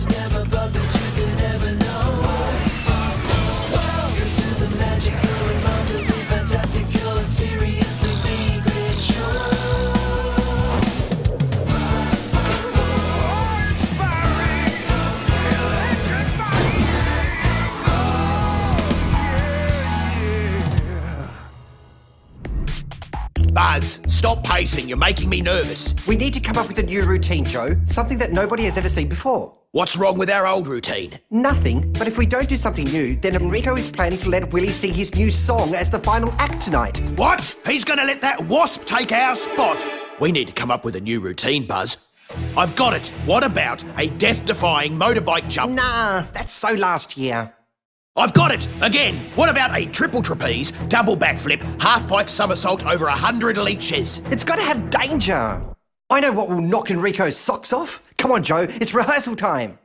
There's never bug that you could ever know. Welcome to the magical and remarkably fantastical and seriously B-grade show. Buzz, stop pacing. You're making me nervous. We need to come up with a new routine, Joe. Something that nobody has ever seen before. What's wrong with our old routine? Nothing, but if we don't do something new, then Enreeko is planning to let Willie sing his new song as the final act tonight. What? He's gonna let that wasp take our spot? We need to come up with a new routine, Buzz. I've got it. What about a death-defying motorbike jump? Nah, that's so last year. I've got it! Again! What about a triple trapeze, double backflip, half-pipe somersault over 100 leeches? It's got to have danger. I know what will knock Enreeko's socks off. Come on, Joe, it's rehearsal time.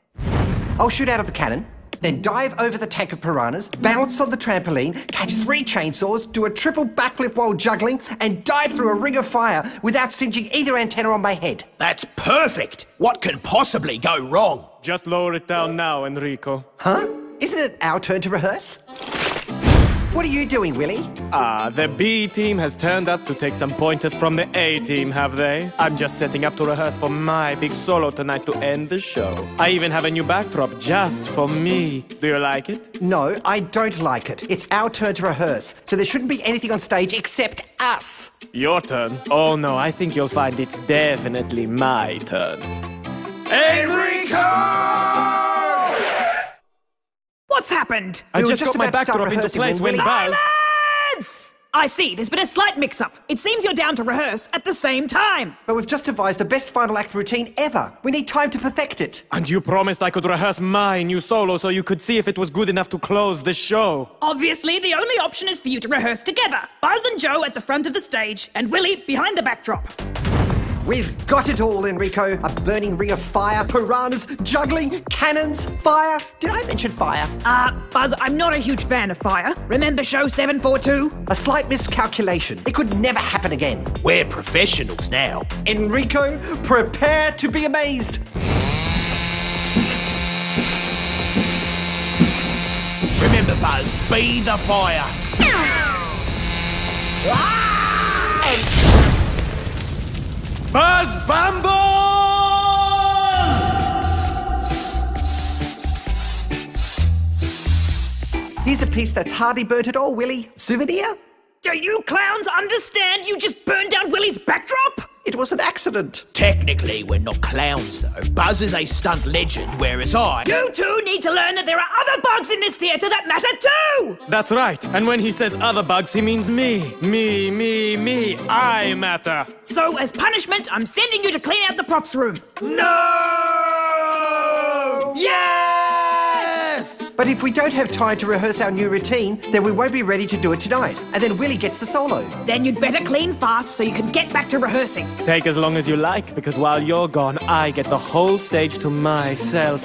I'll shoot out of the cannon, then dive over the tank of piranhas, bounce on the trampoline, catch 3 chainsaws, do a triple backflip while juggling, and dive through a ring of fire without singeing either antenna on my head. That's perfect! What can possibly go wrong? Just lower it down now, Enreeko. Huh? Isn't it our turn to rehearse? What are you doing, Willie? The B team has turned up to take some pointers from the A team, have they? I'm just setting up to rehearse for my big solo tonight to end the show. I even have a new backdrop just for me. Do you like it? No, I don't like it. It's our turn to rehearse, so there shouldn't be anything on stage except us. Your turn? Oh no, I think you'll find it's definitely my turn. Enreeko! What's happened? I We were just got my about to start backdrop into rehearsing place when when Willie- Buzz... Silence! I see, there's been a slight mix-up. It seems you're down to rehearse at the same time. But we've just devised the best final act routine ever. We need time to perfect it. And you promised I could rehearse my new solo so you could see if it was good enough to close the show. Obviously, the only option is for you to rehearse together. Buzz and Joe at the front of the stage, and Willie behind the backdrop. We've got it all, Enreeko. A burning ring of fire, piranhas, juggling, cannons, fire. Did I mention fire? Buzz, I'm not a huge fan of fire. Remember show 742? A slight miscalculation. It could never happen again. We're professionals now. Enreeko, prepare to be amazed. Remember, Buzz, be the fire. Buzz Bumble! Here's a piece that's hardly burnt at all, Willie. Souvenir? Do you clowns understand you just burned down Willie's backdrop? It was an accident. Technically, we're not clowns, though. Buzz is a stunt legend, whereas I... You two need to learn that there are other bugs in this theatre that matter too! That's right. And when he says other bugs, he means me. Me. I matter. So, as punishment, I'm sending you to clean out the props room. No! Yes! But if we don't have time to rehearse our new routine, then we won't be ready to do it tonight. And then Willie gets the solo. Then you'd better clean fast so you can get back to rehearsing. Take as long as you like, because while you're gone, I get the whole stage to myself.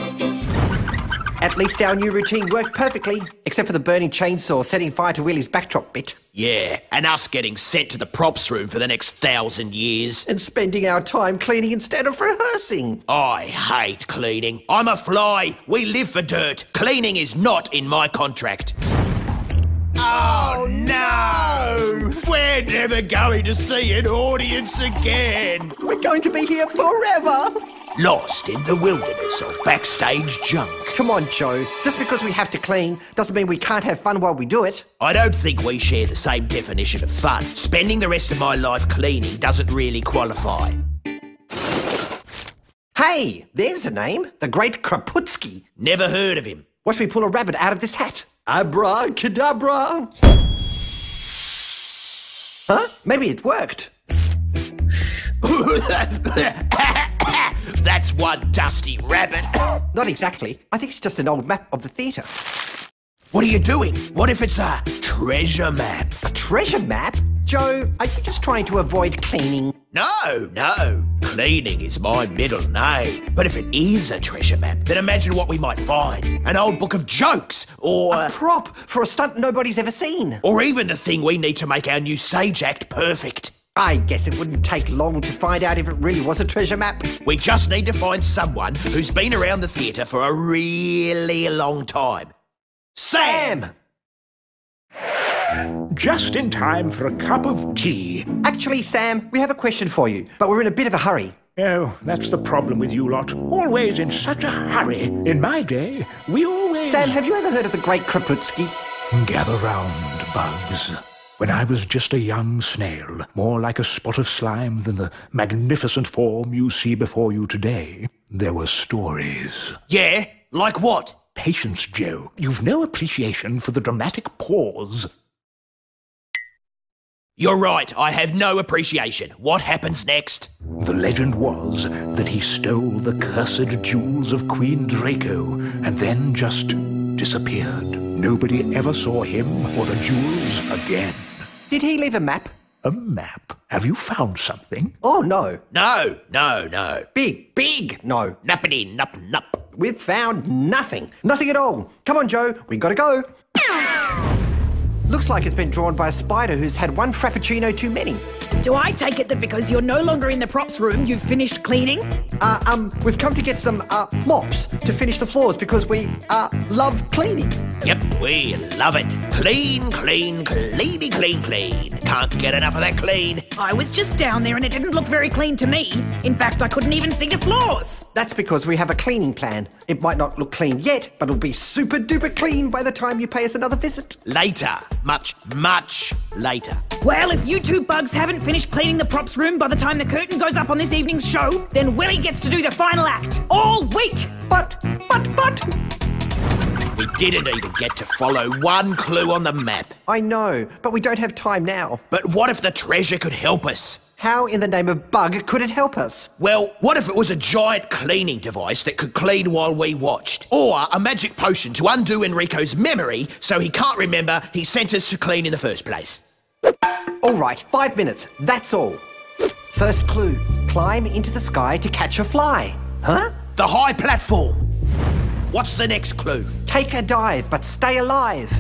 At least our new routine worked perfectly, except for the burning chainsaw setting fire to Willie's backdrop bit. Yeah, and us getting sent to the props room for the next 1,000 years. And spending our time cleaning instead of rehearsing. I hate cleaning. I'm a fly. We live for dirt. Cleaning is not in my contract. Oh, no! We're never going to see an audience again. We're going to be here forever. Lost in the wilderness of backstage junk. Come on, Joe. Just because we have to clean doesn't mean we can't have fun while we do it. I don't think we share the same definition of fun. Spending the rest of my life cleaning doesn't really qualify. Hey, there's a name. The Great Kraputsky. Never heard of him. Watch me pull a rabbit out of this hat. Abracadabra. Huh? Maybe it worked. That's one dusty rabbit. Not exactly. I think it's just an old map of the theatre. What are you doing? What if it's a treasure map? A treasure map? Joe, are you just trying to avoid cleaning? No. Cleaning is my middle name. But if it is a treasure map, then imagine what we might find. An old book of jokes, or... A prop for a stunt nobody's ever seen. Or even the thing we need to make our new stage act perfect. I guess it wouldn't take long to find out if it really was a treasure map. We just need to find someone who's been around the theatre for a really long time. Sam! Just in time for a cup of tea. Actually, Sam, we have a question for you, but we're in a bit of a hurry. Oh, that's the problem with you lot. Always in such a hurry. In my day, we always... Sam, have you ever heard of the Great Kraputski? Gather round, bugs. When I was just a young snail, more like a spot of slime than the magnificent form you see before you today, there were stories. Yeah? Like what? Patience, Joe. You've no appreciation for the dramatic pause. You're right, I have no appreciation. What happens next? The legend was that he stole the cursed jewels of Queen Draco and then just disappeared. Nobody ever saw him or the jewels again. Did he leave a map? A map? Have you found something? Oh, no. No. Big no. Nappity nup nup. We've found nothing. Nothing at all. Come on, Joe. We gotta go. Looks like it's been drawn by a spider who's had one frappuccino too many. Do I take it that because you're no longer in the props room, you've finished cleaning? We've come to get some, mops to finish the floors because we, love cleaning. Yep, we love it. Clean, cleany, clean. Can't get enough of that clean. I was just down there and it didn't look very clean to me. In fact, I couldn't even see the floors. That's because we have a cleaning plan. It might not look clean yet, but it'll be super duper clean by the time you pay us another visit. Later. Much later. Well, if you two bugs haven't finished cleaning the props room by the time the curtain goes up on this evening's show, then Willie gets to do the final act. All week. But. We didn't even get to follow one clue on the map. I know, but we don't have time now. But what if the treasure could help us? How in the name of bug could it help us? Well, what if it was a giant cleaning device that could clean while we watched? Or a magic potion to undo Enreeko's memory so he can't remember he sent us to clean in the first place? All right, 5 minutes, that's all. First clue, climb into the sky to catch a fly. Huh? The high platform. What's the next clue? Take a dive, but stay alive.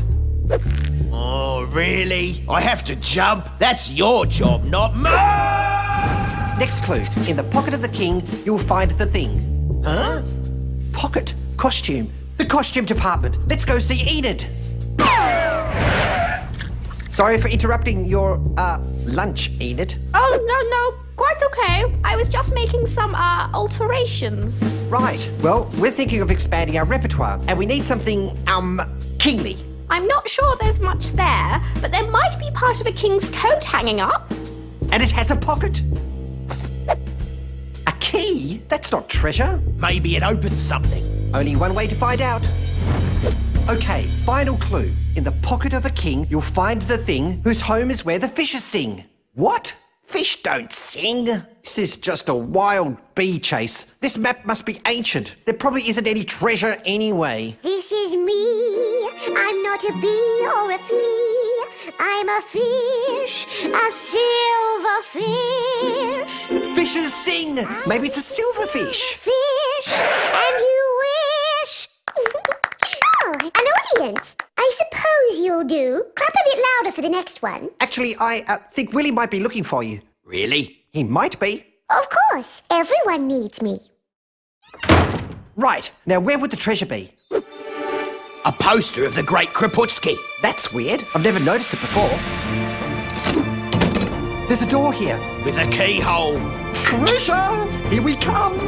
Oh, really? I have to jump? That's your job, not mine! Next clue, in the pocket of the king, you'll find the thing. Huh? Pocket, costume, the costume department. Let's go see Enid. Sorry for interrupting your, lunch, Enid. Oh, no, quite okay. I was just making some, alterations. Right, well, we're thinking of expanding our repertoire, and we need something, kingly. I'm not sure there's much there, but there might be part of a king's coat hanging up. And it has a pocket. A key? That's not treasure. Maybe it opens something. Only one way to find out. Okay, final clue. In the pocket of a king, you'll find the thing whose home is where the fishes sing. What? Fish don't sing. This is just a wild bee chase. This map must be ancient. There probably isn't any treasure anyway. This is me. I'm not a bee or a flea. I'm a fish, a silver fish. Fishes sing. Maybe it's a silverfish. Fish, and you wish. Oh, an audience. I suppose you'll do. Clap a bit louder for the next one. Actually, I think Willie might be looking for you. Really? He might be. Of course, everyone needs me. Right, now where would the treasure be? A poster of the Great Kraputski. That's weird. I've never noticed it before. There's a door here. With a keyhole. Treasure! Here we come!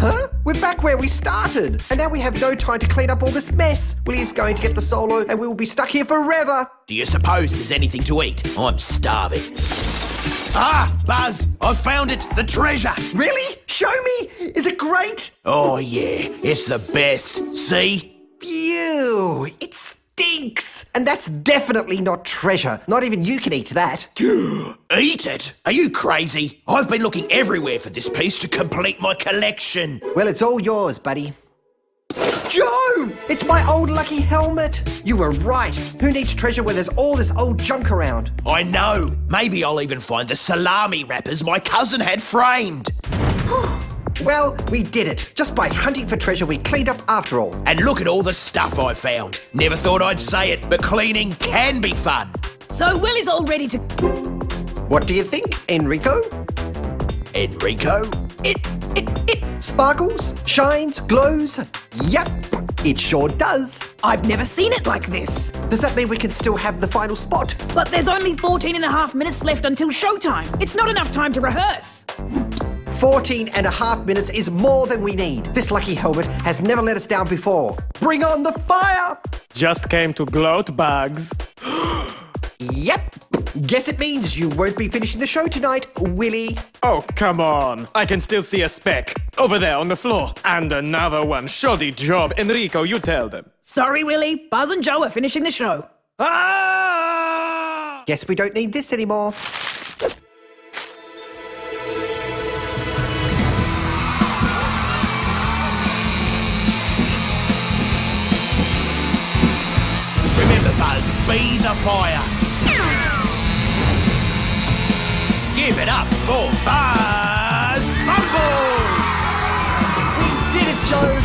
Huh? We're back where we started. And now we have no time to clean up all this mess. Willie's going to get the solo and we will be stuck here forever. Do you suppose there's anything to eat? I'm starving. Ah, Buzz, I've found it, the treasure. Really? Show me. Is it great? Oh, yeah, it's the best. See? Phew, it stinks. And that's definitely not treasure. Not even you can eat that. Eat it? Are you crazy? I've been looking everywhere for this piece to complete my collection. Well, it's all yours, buddy. Joe! It's my old lucky helmet. You were right. Who needs treasure when there's all this old junk around? I know. Maybe I'll even find the salami wrappers my cousin had framed. Well, we did it. Just by hunting for treasure, we cleaned up after all. And look at all the stuff I found. Never thought I'd say it, but cleaning can be fun. So Willie's all ready to... What do you think, Enreeko? Enreeko? It... Sparkles? Shines? Glows? Yep, it sure does. I've never seen it like this. Does that mean we can still have the final spot? But there's only 14 and a half minutes left until showtime. It's not enough time to rehearse. 14 and a half minutes is more than we need. This lucky helmet has never let us down before. Bring on the fire! Just came to gloat, Bugs. Yep. Guess it means you won't be finishing the show tonight, Willie. Oh, come on. I can still see a speck. Over there on the floor. And another one. Shoddy job. Enreeko, you tell them. Sorry, Willie. Buzz and Joe are finishing the show. Ah! Guess we don't need this anymore. Remember, Buzz, be the fire. Give it up for Buzz Bumble! We did it, Joe!